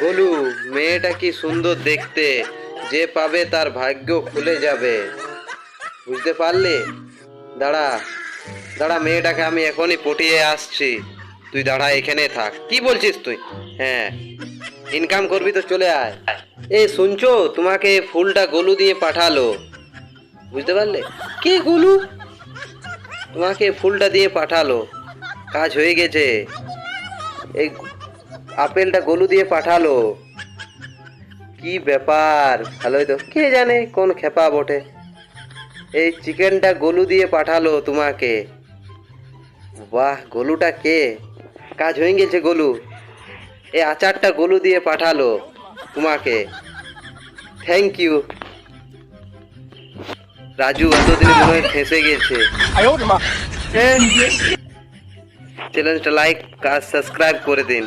গোলু, মেয়েটা কি সুন্দর দেখতে, যে পাবে তার ভাগ্য খুলে যাবে, বুঝতে পারলি? দাঁড়া দাঁড়া, মেয়েটাকে আমি এখনই পটিয়ে আসছি। তুই দাঁড়া, এখানে থাক। কি বলছিস তুই? হ্যাঁ, ইনকাম করবি তো চলে আয়। এই শুনছো, তোমাকে ফুলটা গোলু দিয়ে পাঠালো, বুঝতে পারলে? কে গোলু? তোমাকে ফুলটা দিয়ে পাঠালো, কাজ হয়ে গেছে। এই আপেলটা গোলু দিয়ে পাঠালো। কি ব্যাপার, ভালোই তো। কে জানে কোন খেপা বটে। এই চিকেনটা গোলু দিয়ে পাঠালো তোমাকে। বাহ, গোলুটা কে? কাজ হয়ে গেছে গোলু। এই আচারটা গোলু দিয়ে পাঠালো তোমাকে। থ্যাংক ইউ রাজু, এতদিনে মনে হয় ফেঁসে গেছে। চ্যানেলটা লাইক আর সাবস্ক্রাইব করে দিন।